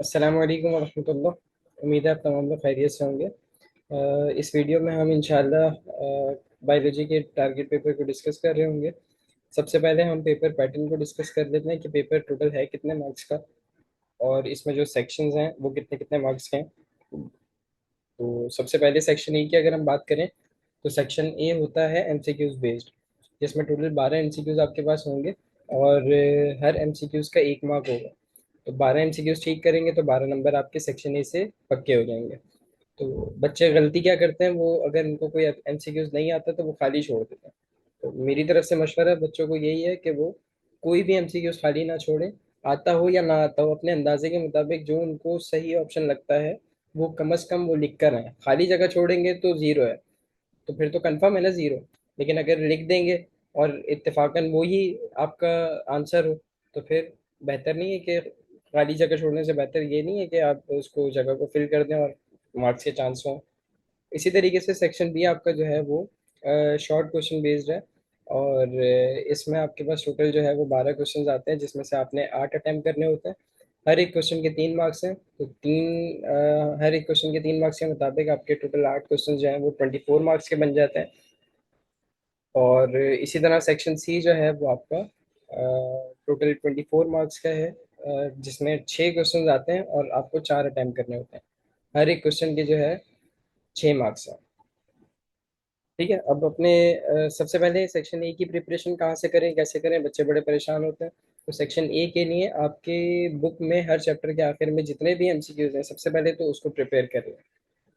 अस्सलाम वालेकुम वरहमतुल्लाह। उम्मीद है आप तमाम लोग खैरियत से होंगे। इस वीडियो में हम इंशाल्लाह बायोलॉजी के टारगेट पेपर को डिस्कस कर रहे होंगे। सबसे पहले हम पेपर पैटर्न को डिस्कस कर लेते हैं कि पेपर टोटल है कितने मार्क्स का, और इसमें जो सेक्शंस हैं वो कितने कितने मार्क्स के हैं। तो सबसे पहले सेक्शन ए की अगर हम बात करें तो सेक्शन ए होता है एमसीक्यूज बेस्ड, जिसमें टोटल 12 एमसीक्यूज आपके पास होंगे, और हर एमसीक्यूज का 1 मार्क होगा। तो 12 एमसीक्यूज ठीक करेंगे तो 12 नंबर आपके सेक्शन ए से पक्के हो जाएंगे। तो बच्चे गलती क्या करते हैं, वो अगर उनको कोई एमसीक्यूज नहीं आता तो वो खाली छोड़ देते हैं। तो मेरी तरफ से मशवरा बच्चों को यही है कि वो कोई भी एमसीक्यूज खाली ना छोड़े। आता हो या ना आता हो, अपने अंदाजे के मुताबिक जो उनको सही ऑप्शन लगता है वो कम से कम वो लिख कर आए। खाली जगह छोड़ेंगे तो ज़ीरो है, तो फिर तो कंफर्म है ना ज़ीरो। लेकिन अगर लिख देंगे और इत्तेफाकन वो ही आपका आंसर हो, तो फिर बेहतर नहीं है कि खाली जगह छोड़ने से बेहतर ये नहीं है कि आप उसको जगह को फिल कर दें और मार्क्स के चांस हों। इसी तरीके से सेक्शन बी आपका जो है वो शॉर्ट क्वेश्चन बेस्ड है, और इसमें आपके पास टोटल जो है वो 12 क्वेश्चन आते हैं, जिसमें से आपने 8 अटैम्प्ट करने होते हैं। हर एक क्वेश्चन के 3 मार्क्स हैं, तो हर एक क्वेश्चन के 3 मार्क्स के मुताबिक आपके टोटल 8 क्वेश्चन जो हैं वो 24 मार्क्स के बन जाते हैं। और इसी तरह सेक्शन सी जो है वो आपका टोटल 24 मार्क्स का है, जिसमें 6 क्वेश्चन आते हैं और आपको 4 अटैम्प्ट करने होते हैं। हर एक क्वेश्चन के जो है 6 मार्क्स हैं। ठीक है, अब अपने सबसे पहले सेक्शन ए की प्रिपरेशन कहाँ से करें, कैसे करें, बच्चे बड़े परेशान होते हैं। तो सेक्शन ए के लिए आपके बुक में हर चैप्टर के आखिर में जितने भी एमसीक्यूज हैं, सबसे पहले तो उसको प्रिपेयर कर लें।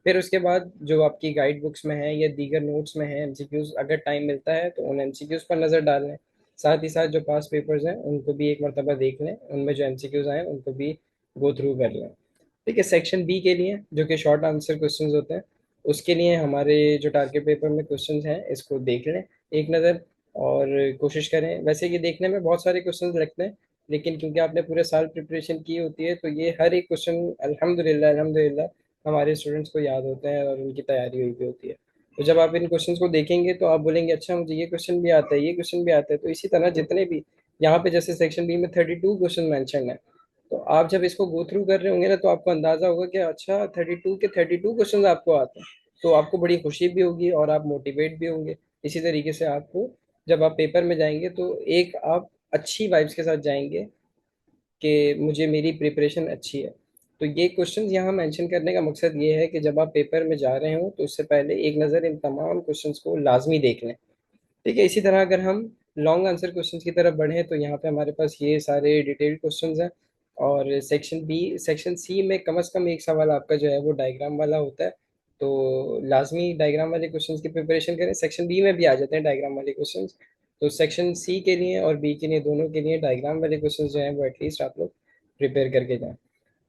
फिर उसके बाद जो आपकी गाइड बुक्स में है या दीगर नोट्स में है एमसीक्यूज, अगर टाइम मिलता है तो उन एमसीक्यूज पर नज़र डाल लें। साथ ही साथ जो पास पेपर्स हैं उनको भी एक मरतबा देख लें, उनमें जो एमसीक्यूज आए उनको भी गो थ्रू कर लें। ठीक है, सेक्शन बी के लिए जो कि शॉर्ट आंसर क्वेश्चंस होते हैं, उसके लिए हमारे जो टारगेट पेपर में क्वेश्चंस हैं इसको देख लें एक नज़र, और कोशिश करें। वैसे ये देखने में बहुत सारे क्वेश्चंस लगते हैं, लेकिन क्योंकि आपने पूरे साल प्रिपरेशन की होती है तो ये हर एक क्वेश्चन अल्हम्दुलिल्लाह अल्हम्दुलिल्लाह हमारे स्टूडेंट्स को याद होते हैं और उनकी तैयारी हुई भी होती है। तो जब आप इन क्वेश्चंस को देखेंगे तो आप बोलेंगे अच्छा मुझे ये क्वेश्चन भी आता है, ये क्वेश्चन भी आता है। तो इसी तरह जितने भी यहाँ पे जैसे सेक्शन बी में 32 क्वेश्चन मैंशन है, तो आप जब इसको गो थ्रू कर रहे होंगे ना तो आपको अंदाजा होगा कि अच्छा 32 के 32 क्वेश्चन आपको आते हैं। तो आपको बड़ी खुशी भी होगी और आप मोटिवेट भी होंगे। इसी तरीके से आपको जब आप पेपर में जाएंगे तो एक आप अच्छी वाइब्स के साथ जाएंगे कि मुझे मेरी प्रिपरेशन अच्छी है। तो ये क्वेश्चंस यहाँ मेंशन करने का मकसद ये है कि जब आप पेपर में जा रहे हो तो उससे पहले एक नज़र इन तमाम क्वेश्चंस को लाजमी देख लें। ठीक है, इसी तरह अगर हम लॉन्ग आंसर क्वेश्चंस की तरफ बढ़ें तो यहाँ पे हमारे पास ये सारे डिटेल्ड क्वेश्चंस हैं। और सेक्शन सी में कम से कम एक सवाल आपका जो है वो डायग्राम वाला होता है। तो लाजमी डायग्राम वाले क्वेश्चंस की प्रिपरेशन करें। सेक्शन बी में भी आ जाते हैं डायग्राम वाले क्वेश्चंस, तो सेक्शन सी के लिए और बी के लिए दोनों के लिए डायग्राम वाले क्वेश्चंस जो हैं वो एटलीस्ट आप लोग प्रिपेयर करके जाएं।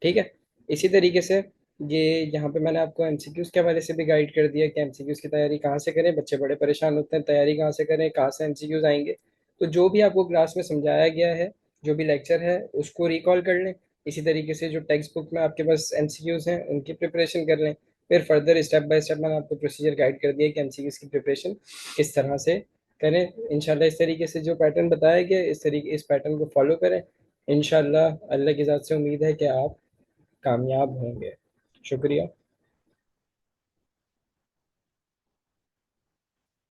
ठीक है, इसी तरीके से ये यहाँ पे मैंने आपको एमसीक्यूज के हवाले से भी गाइड कर दिया कि एमसीक्यूज की तैयारी कहाँ से करें। बच्चे बड़े परेशान होते हैं तैयारी कहाँ से करें, कहाँ से एमसीक्यूज आएंगे। तो जो भी आपको क्लास में समझाया गया है, जो भी लेक्चर है उसको रिकॉल कर लें। इसी तरीके से जो टेक्स्ट बुक में आपके पास एमसीक्यूज हैं उनकी प्रिपरेशन कर लें। फिर फर्दर स्टेप बाय स्टेप मैंने आपको प्रोसीजर गाइड कर दिया कि एमसीक्यूज की प्रिपरेशन किस तरह से करें। इंशाल्लाह इस तरीके से जो पैटर्न बताया गया इस पैटर्न को फॉलो करें। इंशाल्लाह अल्लाह की ज़ात से उम्मीद है कि आप कामयाब होंगे। शुक्रिया।